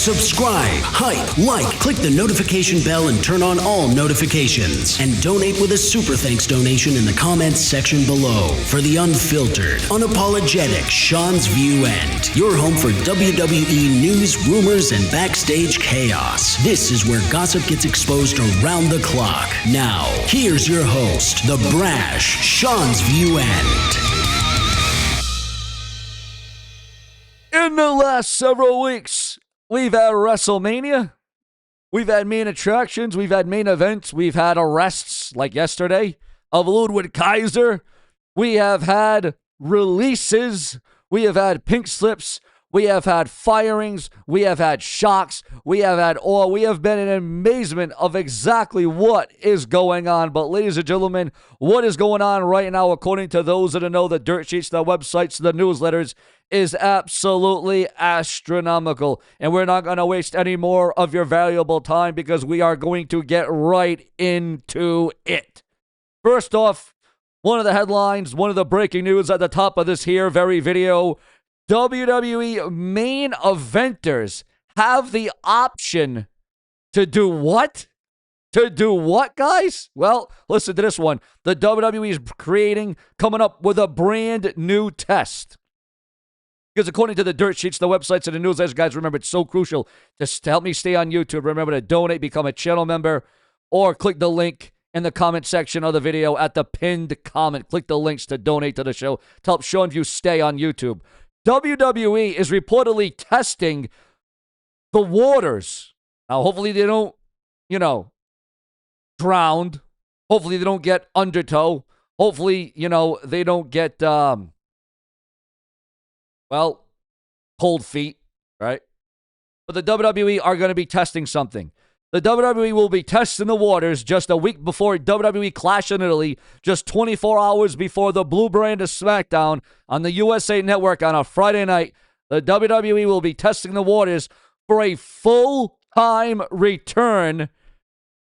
Subscribe, hype, like, click the notification bell and turn on all notifications. And donate with a super thanks donation in the comments section below for the unfiltered, unapologetic SeanzViewEnt, your home for WWE news, rumors, and backstage chaos. This is where gossip gets exposed around the clock. Now, here's your host, the brash SeanzViewEnt. In the last several weeks, we've had WrestleMania, we've had main attractions, we've had main events, we've had arrests like yesterday of Ludwig Kaiser, we have had releases, we have had pink slips, we have had firings, we have had shocks, we have had awe, we have been in amazement of exactly what is going on. But ladies and gentlemen, what is going on right now, according to those that know the dirt sheets, the websites, the newsletters, is absolutely astronomical. And we're not going to waste any more of your valuable time because we are going to get right into it. First off, one of the headlines, one of the breaking news at the top of this here very video: WWE main eventers have the option to do what? To do what, guys? Well, listen to this one. The WWE is coming up with a brand new test. Because according to the dirt sheets, the websites, and the newsletters, guys, remember, it's so crucial just to help me stay on YouTube. Remember to donate, become a channel member, or click the link in the comment section of the video at the pinned comment. Click the links to donate to the show to help SeanzView stay on YouTube. WWE is reportedly testing the waters. Now, hopefully they don't, drown. Hopefully they don't get undertow. Hopefully, they don't get, cold feet, right? But the WWE are going to be testing something. The WWE will be testing the waters just a week before WWE Clash in Italy, just 24 hours before the Blue Brand of SmackDown on the USA Network on a Friday night. The WWE will be testing the waters for a full-time return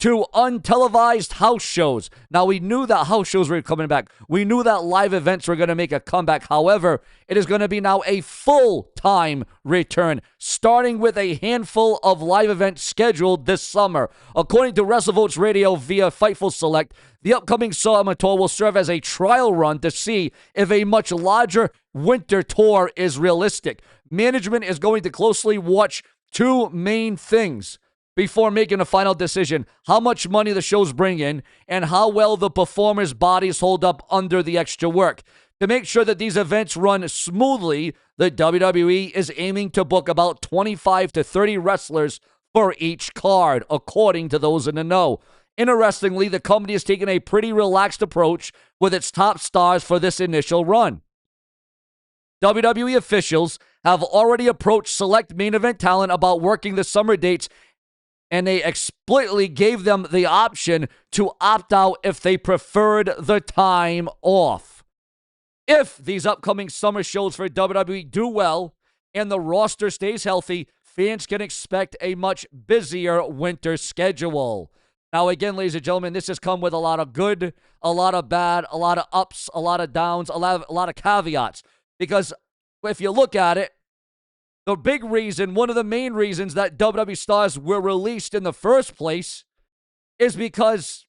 to untelevised house shows. Now, we knew that house shows were coming back. We knew that live events were going to make a comeback. However, it is going to be now a full-time return, starting with a handful of live events scheduled this summer. According to WrestleVotes Radio via Fightful Select, the upcoming Summer Tour will serve as a trial run to see if a much larger winter tour is realistic. Management is going to closely watch two main things before making a final decision: how much money the shows bring in and how well the performers' bodies hold up under the extra work. To make sure that these events run smoothly, the WWE is aiming to book about 25 to 30 wrestlers for each card, according to those in the know. Interestingly, the company has taken a pretty relaxed approach with its top stars for this initial run. WWE officials have already approached select main event talent about working the summer dates, and they explicitly gave them the option to opt out if they preferred the time off. If these upcoming summer shows for WWE do well and the roster stays healthy, fans can expect a much busier winter schedule. Now, again, ladies and gentlemen, this has come with a lot of good, a lot of bad, a lot of ups, a lot of downs, a lot of caveats. Because if you look at it, the big reason, one of the main reasons that WWE stars were released in the first place is because,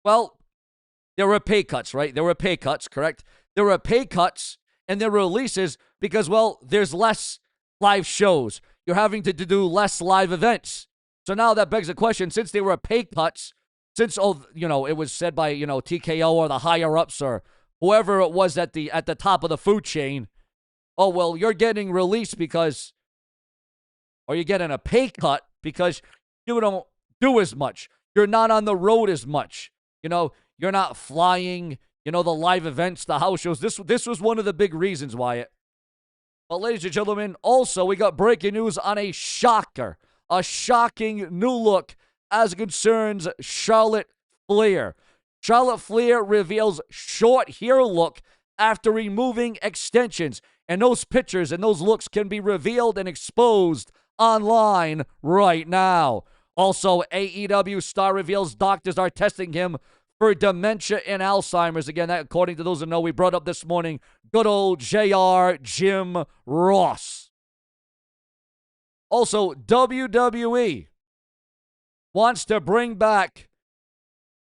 there were pay cuts, right? There were pay cuts, correct? There were pay cuts and there were releases because, there's less live shows. You're having to do less live events. So now that begs the question, since there were pay cuts, since, it was said by, TKO or the higher-ups or whoever it was at the top of the food chain, you're getting released because, or you're getting a pay cut because you don't do as much. You're not on the road as much. You're not flying, the live events, the house shows. This was one of the big reasons, Wyatt. But ladies and gentlemen, also we got breaking news on a shocker, a shocking new look as it concerns Charlotte Flair. Charlotte Flair reveals short hair look after removing extensions. And those pictures and those looks can be revealed and exposed online right now. Also, AEW star reveals doctors are testing him for dementia and Alzheimer's. Again, that according to those who know, we brought up this morning, good old JR Jim Ross. Also, WWE wants to bring back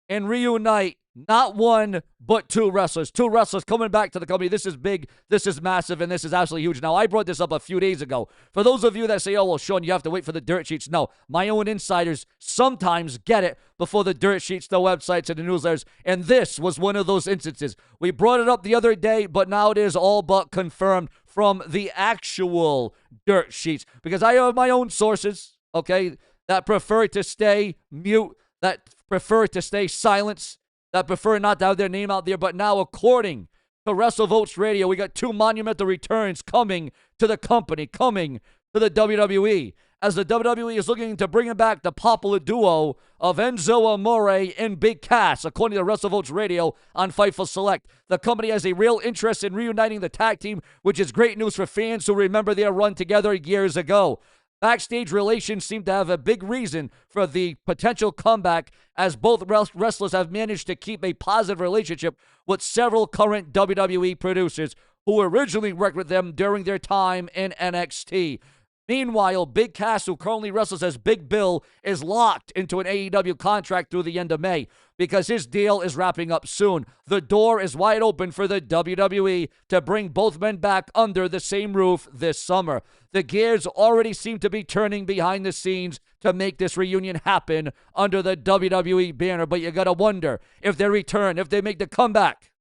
and reunite not one, but two wrestlers. Two wrestlers coming back to the company. This is big, this is massive, and this is absolutely huge. Now, I brought this up a few days ago. For those of you that say, oh, well, Sean, you have to wait for the dirt sheets. No, my own insiders sometimes get it before the dirt sheets, the websites, and the newsletters, and this was one of those instances. We brought it up the other day, but now it is all but confirmed from the actual dirt sheets, because I have my own sources, okay, that prefer to stay mute, that prefer to stay silent, that prefer not to have their name out there. But now, according to WrestleVotes Radio, we got two monumental returns coming to the company, coming to the WWE, as the WWE is looking to bring back the popular duo of Enzo Amore and Big Cass, according to WrestleVotes Radio on Fightful Select. The company has a real interest in reuniting the tag team, which is great news for fans who remember their run together years ago. Backstage relations seem to have a big reason for the potential comeback, as both wrestlers have managed to keep a positive relationship with several current WWE producers who originally worked with them during their time in NXT. Meanwhile, Big Cass, who currently wrestles as Big Bill, is locked into an AEW contract through the end of May because his deal is wrapping up soon. The door is wide open for the WWE to bring both men back under the same roof this summer. The gears already seem to be turning behind the scenes to make this reunion happen under the WWE banner, but you gotta wonder if they return, if they make the comeback.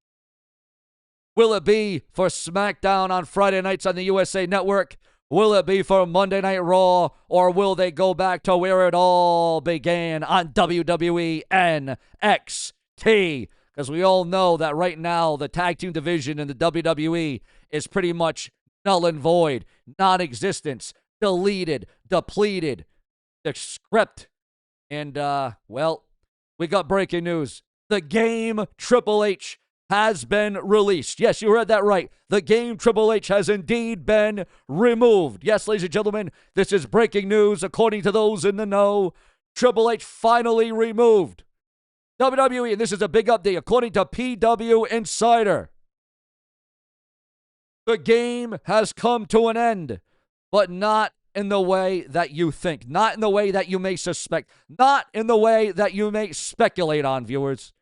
Will it be for SmackDown on Friday nights on the USA Network? Will it be for Monday Night Raw, or will they go back to where it all began on WWE NXT? Because we all know that right now the tag team division in the WWE is pretty much null and void, non-existence, deleted, depleted, the script. And, well, we got breaking news. The game Triple H has been released. Yes, you heard that right. The game Triple H has indeed been removed. Yes, ladies and gentlemen, this is breaking news. According to those in the know, Triple H finally removed. WWE, and this is a big update, according to PW Insider, the game has come to an end, but not in the way that you think, not in the way that you may suspect, not in the way that you may speculate on, viewers.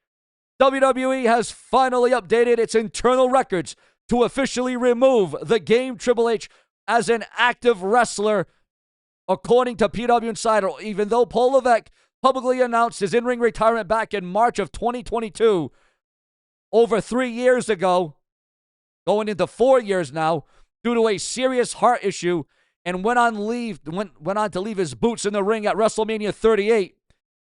WWE has finally updated its internal records to officially remove the game Triple H as an active wrestler, according to PW Insider, even though Paul Levesque publicly announced his in-ring retirement back in March of 2022, over 3 years ago, going into 4 years now, due to a serious heart issue, and went on to leave his boots in the ring at WrestleMania 38.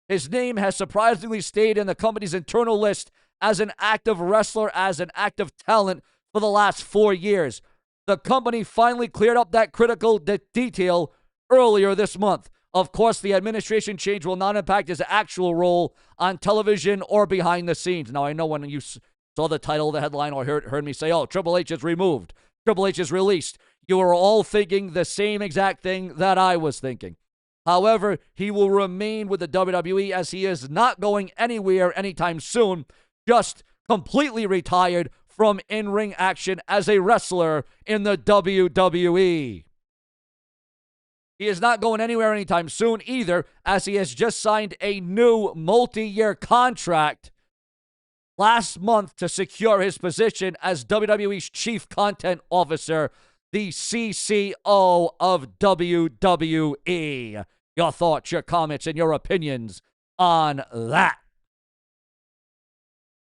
His name has surprisingly stayed in the company's internal list as an active wrestler, as an active talent for the last 4 years. The company finally cleared up that critical detail earlier this month. Of course, the administration change will not impact his actual role on television or behind the scenes. Now, I know when you saw the title of the headline or heard me say, oh, Triple H is removed, Triple H is released, you were all thinking the same exact thing that I was thinking. However, he will remain with the WWE, as he is not going anywhere anytime soon, just completely retired from in-ring action as a wrestler in the WWE. He is not going anywhere anytime soon either, as he has just signed a new multi-year contract last month to secure his position as WWE's Chief Content Officer, the CCO of WWE. Your thoughts, your comments, and your opinions on that.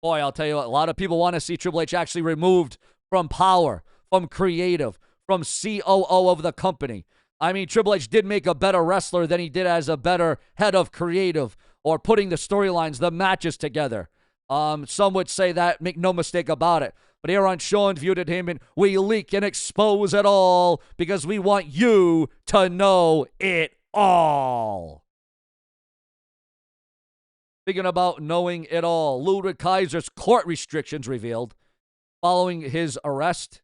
Boy, I'll tell you what, a lot of people want to see Triple H actually removed from power, from creative, from COO of the company. I mean, Triple H did make a better wrestler than he did as a better head of creative or putting the storylines, the matches together. Some would say that, make no mistake about it. But here on Sean's View Entertainment, we leak and expose it all because we want you to know it all. Speaking about knowing it all, Ludwig Kaiser's court restrictions revealed following his arrest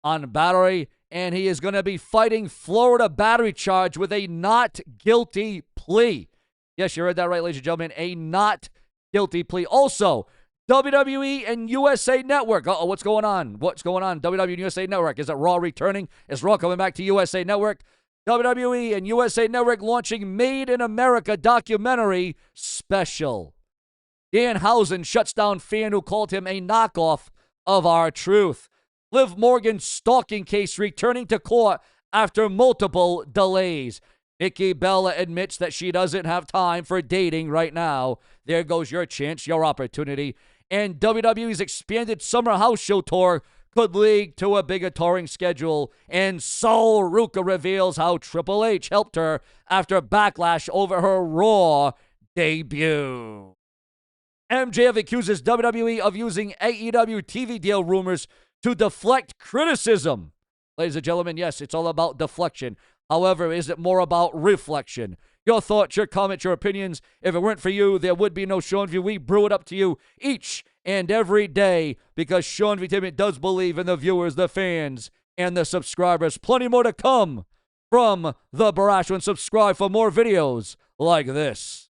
on battery, and he is going to be fighting Florida battery charge with a not guilty plea. Yes, you heard that right, ladies and gentlemen, a not guilty plea. Also, WWE and USA Network. Uh-oh, what's going on? What's going on? WWE and USA Network. Is it Raw returning? Is Raw coming back to USA Network? WWE and USA Network launching Made in America documentary special. Danhausen shuts down fan who called him a knockoff of R-Truth. Liv Morgan's stalking case returning to court after multiple delays. Nikki Bella admits that she doesn't have time for dating right now. There goes your chance, your opportunity. And WWE's expanded Summer House Show tour could lead to a bigger touring schedule. And Sol Ruka reveals how Triple H helped her after backlash over her Raw debut. MJF accuses WWE of using AEW TV deal rumors to deflect criticism. Ladies and gentlemen, yes, it's all about deflection. However, is it more about reflection? Your thoughts, your comments, your opinions. If it weren't for you, there would be no Sean View. We brew it up to you each and every day because Sean V. Timmett does believe in the viewers, the fans, and the subscribers. Plenty more to come from the Barrage. And subscribe for more videos like this.